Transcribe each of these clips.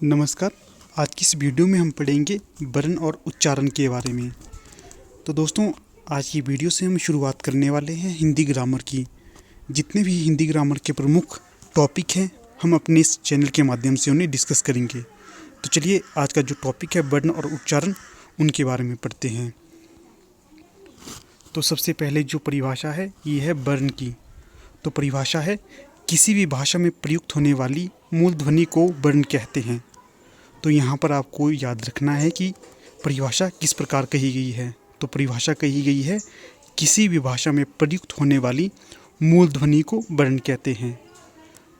नमस्कार। आज की इस वीडियो में हम पढ़ेंगे वर्ण और उच्चारण के बारे में। तो दोस्तों, आज की वीडियो से हम शुरुआत करने वाले हैं हिंदी ग्रामर की। जितने भी हिंदी ग्रामर के प्रमुख टॉपिक हैं, हम अपने इस चैनल के माध्यम से उन्हें डिस्कस करेंगे। तो चलिए, आज का जो टॉपिक है वर्ण और उच्चारण, उनके बारे में पढ़ते हैं। तो सबसे पहले जो परिभाषा है, ये है वर्ण की। तो परिभाषा है, किसी भी भाषा में प्रयुक्त होने वाली मूल ध्वनि को वर्ण कहते हैं। तो यहाँ पर आपको याद रखना है कि परिभाषा किस प्रकार कही गई है। तो परिभाषा कही गई है, किसी भी भाषा में प्रयुक्त होने वाली मूल ध्वनि को वर्ण कहते हैं।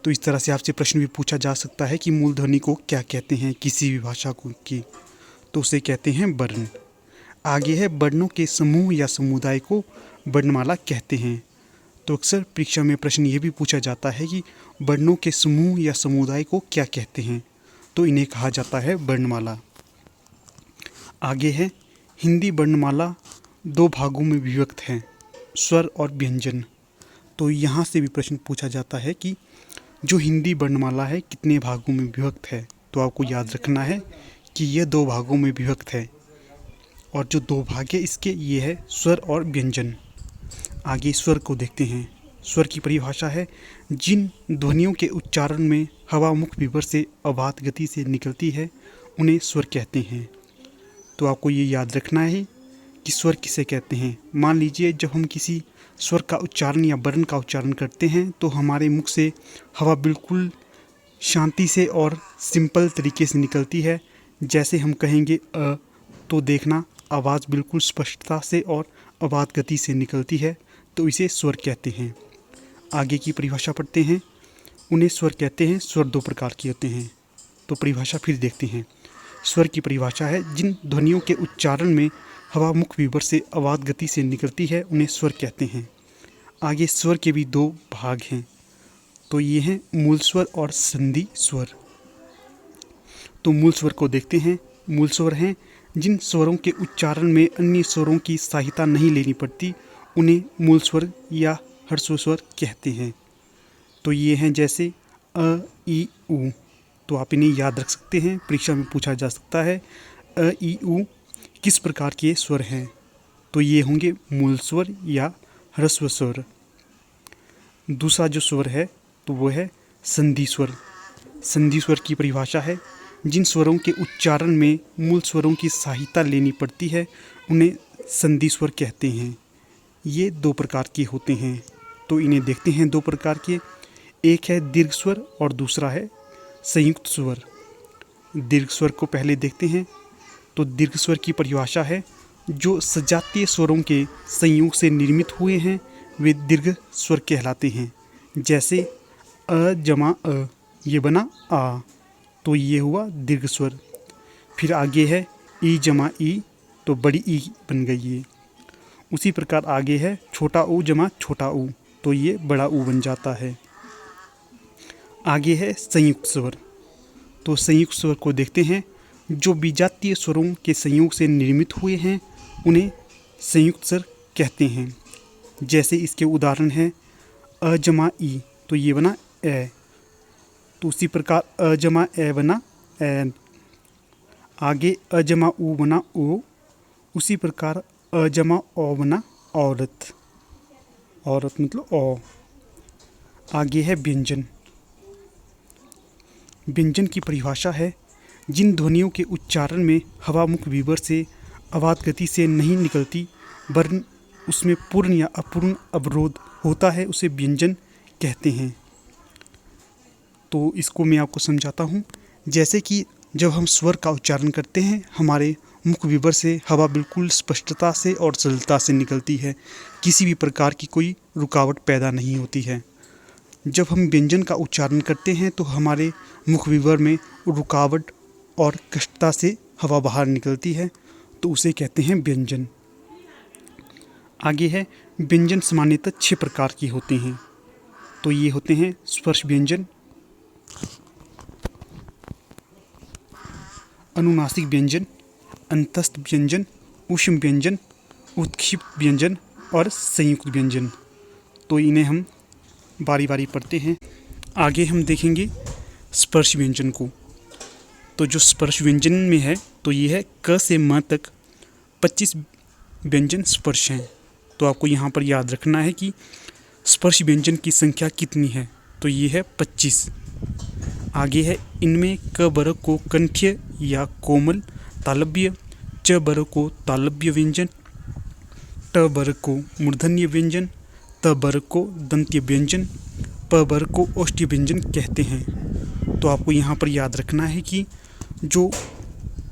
तो इस तरह से आपसे प्रश्न भी पूछा जा सकता है कि मूल ध्वनि को क्या कहते हैं किसी भी भाषा को की। तो उसे कहते हैं वर्ण। आगे है, वर्णों के समूह या समुदाय को वर्णमाला कहते हैं। तो अक्सर परीक्षा में प्रश्न ये भी पूछा जाता है कि वर्णों के समूह या समुदाय को क्या कहते हैं। तो इन्हें कहा जाता है वर्णमाला। आगे है, हिंदी वर्णमाला दो भागों में विभक्त है, स्वर और व्यंजन। तो यहाँ से भी प्रश्न पूछा जाता है कि जो हिंदी वर्णमाला है कितने भागों में विभक्त है। तो आपको याद रखना है कि यह दो भागों में विभक्त है, और जो दो भाग है इसके, ये है स्वर और व्यंजन। आगे स्वर को देखते हैं। स्वर की परिभाषा है, जिन ध्वनियों के उच्चारण में हवा मुख विवर से अबाध गति से निकलती है, उन्हें स्वर कहते हैं। तो आपको ये याद रखना है कि स्वर किसे कहते हैं। मान लीजिए, जब हम किसी स्वर का उच्चारण या वर्ण का उच्चारण करते हैं तो हमारे मुख से हवा बिल्कुल शांति से और सिंपल तरीके से निकलती है। जैसे हम कहेंगे अ, तो देखना आवाज़ बिल्कुल स्पष्टता से और अबाध गति से निकलती है। तो इसे स्वर कहते हैं। आगे की परिभाषा पढ़ते हैं। उन्हें स्वर कहते हैं। स्वर दो प्रकार के होते हैं। तो परिभाषा फिर देखते हैं। स्वर की परिभाषा है, जिन ध्वनियों के उच्चारण में हवा मुख विवर से अबाध गति से निकलती है, उन्हें स्वर कहते हैं। आगे स्वर के भी दो भाग हैं। तो ये हैं मूल स्वर और संधि स्वर। तो मूल स्वर को देखते हैं। मूल स्वर हैं, जिन स्वरों के उच्चारण में अन्य स्वरों की सहायता नहीं लेनी पड़ती, उन्हें मूल स्वर या ह्रस्व स्वर कहते हैं। तो ये हैं जैसे अ, ई, उ। तो आप इन्हें याद रख सकते हैं, परीक्षा में पूछा जा सकता है अ, ई, उ किस प्रकार के स्वर हैं। तो ये होंगे मूल स्वर या ह्रस्व स्वर। दूसरा जो स्वर है, तो वो है संधि स्वर। संधि स्वर की परिभाषा है, जिन स्वरों के उच्चारण में मूल स्वरों की सहायता लेनी पड़ती है, उन्हें संधि स्वर कहते हैं। ये दो प्रकार के होते हैं। तो इन्हें देखते हैं दो प्रकार के। एक है दीर्घ स्वर और दूसरा है संयुक्त स्वर। दीर्घ स्वर को पहले देखते हैं। तो दीर्घ स्वर की परिभाषा है, जो सजातीय स्वरों के संयोग से निर्मित हुए हैं, वे दीर्घ स्वर कहलाते हैं। जैसे अ जमा अ, ये बना आ, तो ये हुआ दीर्घ स्वर। फिर आगे है ई जमा ई, तो बड़ी ई बन गई ये। उसी प्रकार आगे है छोटा ऊ जमा छोटा ऊ, तो ये बड़ा ऊ बन जाता है। आगे है संयुक्त स्वर। तो संयुक्त स्वर को देखते हैं। जो विजातीय स्वरों के संयोग से निर्मित हुए हैं, उन्हें संयुक्त स्वर कहते हैं। जैसे इसके उदाहरण हैं अ जमा ई, तो ये बना ए। तो उसी प्रकार अ जमा ए बना ए। आगे अ जमा ऊ बना ओ। उसी प्रकार अ जमा ओ बना औरत। औरत मतलब ओ। आगे है व्यंजन। व्यंजन की परिभाषा है, जिन ध्वनियों के उच्चारण में हवा मुख विवर से अबाध गति से नहीं निकलती, वरन उसमें पूर्ण या अपूर्ण अवरोध होता है, उसे व्यंजन कहते हैं। तो इसको मैं आपको समझाता हूँ। जैसे कि जब हम स्वर का उच्चारण करते हैं, हमारे मुख विवर से हवा बिल्कुल स्पष्टता से और सरलता से निकलती है। किसी भी प्रकार की कोई रुकावट पैदा नहीं होती है। जब हम व्यंजन का उच्चारण करते हैं तो हमारे मुख विवर में रुकावट और कष्टता से हवा बाहर निकलती है, तो उसे कहते हैं व्यंजन। आगे है व्यंजन सामान्यतः 6 प्रकार के होते हैं। तो ये होते हैं स्पर्श व्यंजन, अनुनासिक व्यंजन, अंतस्थ व्यंजन, ऊष्म व्यंजन, उत्क्षिप्त व्यंजन और संयुक्त व्यंजन। तो इन्हें हम बारी बारी पढ़ते हैं। आगे हम देखेंगे स्पर्श व्यंजन को। तो जो स्पर्श व्यंजन में है तो ये है क से म तक 25 व्यंजन स्पर्श हैं। तो आपको यहाँ पर याद रखना है कि स्पर्श व्यंजन की संख्या कितनी है, तो ये है 25। आगे है इनमें क वर्ग को कंठ्य या कोमल तालव्य, च वर्ग को तालव्य व्यंजन, ट वर्ग को मूर्धन्य व्यंजन, त वर्ग को दंत्य व्यंजन, प वर्ग को ओष्ठ्य व्यंजन कहते हैं। तो आपको यहाँ पर याद रखना है कि जो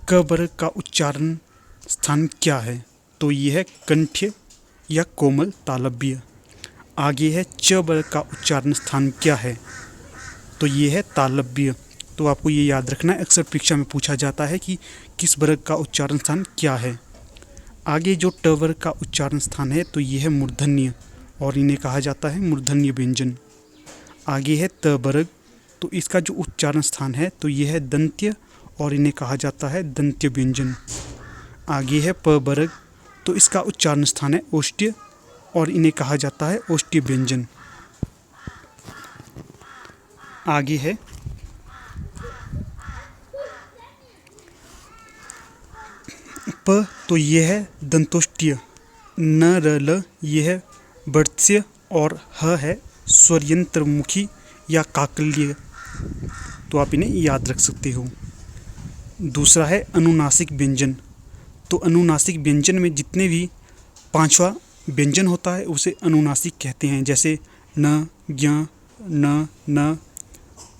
क वर्ग का उच्चारण स्थान क्या है, तो ये है कंठ्य या कोमल तालव्य। आगे है च वर्ग का उच्चारण स्थान क्या है, तो ये है तालव्य। तो आपको ये याद रखना है, अक्सर परीक्षा में पूछा जाता है कि किस वर्ग का उच्चारण स्थान क्या है। आगे जो ट वर्ग का उच्चारण स्थान है तो ये है मूर्धन्य और इन्हें कहा जाता है मूर्धन्य व्यंजन। आगे है त वर्ग, तो इसका जो उच्चारण स्थान है तो ये है दंत्य और इन्हें कहा जाता है दंत्य व्यंजन। आगे है प वर्ग, तो इसका उच्चारण स्थान है ओष्ठ्य और इन्हें कहा जाता है ओष्ठ्य व्यंजन। आगे है प, तो ये है दंतोष्ठ्य। न र ल ये है वर्त्स्य और ह है स्वरयंत्रमुखी या काकल्य। तो आप इन्हें याद रख सकते हो। दूसरा है अनुनासिक व्यंजन। तो अनुनासिक व्यंजन में जितने भी पांचवा व्यंजन होता है उसे अनुनासिक कहते हैं, जैसे न, ज्ञ, न, न,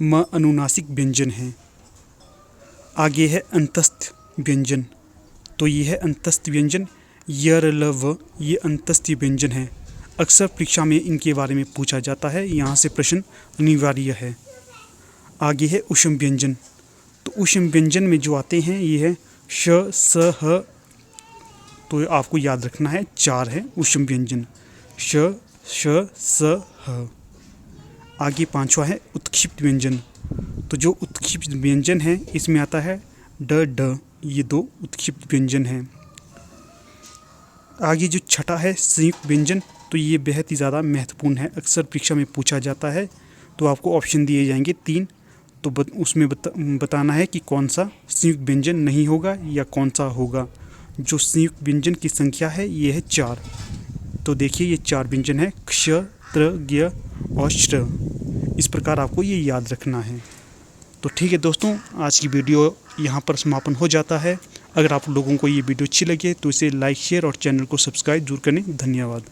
म अनुनासिक व्यंजन हैं। आगे है अंतस्थ व्यंजन। तो ये है अंतस्थ व्यंजन। य, र, ल, व ये अंतस्थ व्यंजन हैं। अक्सर परीक्षा में इनके बारे में पूछा जाता है, यहाँ से प्रश्न अनिवार्य है। आगे है ऊष्म व्यंजन। तो ऊष्म व्यंजन में जो आते हैं ये है श, स, ह। तो आपको याद रखना है 4 है ऊष्म व्यंजन, श, श, स, ह। आगे पांचवा है उत्क्षिप्त व्यंजन। तो जो उत्क्षिप्त व्यंजन है इसमें आता है ड, ड, ये 2 उत्क्षिप्त व्यंजन हैं। आगे जो छठा है संयुक्त व्यंजन, तो ये बेहद ही ज़्यादा महत्वपूर्ण है, अक्सर परीक्षा में पूछा जाता है। तो आपको ऑप्शन दिए जाएंगे 3, तो उसमें बताना है कि कौन सा संयुक्त व्यंजन नहीं होगा या कौन सा होगा। जो संयुक्त व्यंजन की संख्या है ये है 4। तो देखिए ये 4 व्यंजन है क्ष, त्र, ज्ञ और श्र। इस प्रकार आपको ये याद रखना है। तो ठीक है दोस्तों, आज की वीडियो यहाँ पर समापन हो जाता है। अगर आप लोगों को ये वीडियो अच्छी लगे तो इसे लाइक, शेयर और चैनल को सब्सक्राइब जरूर करें। धन्यवाद।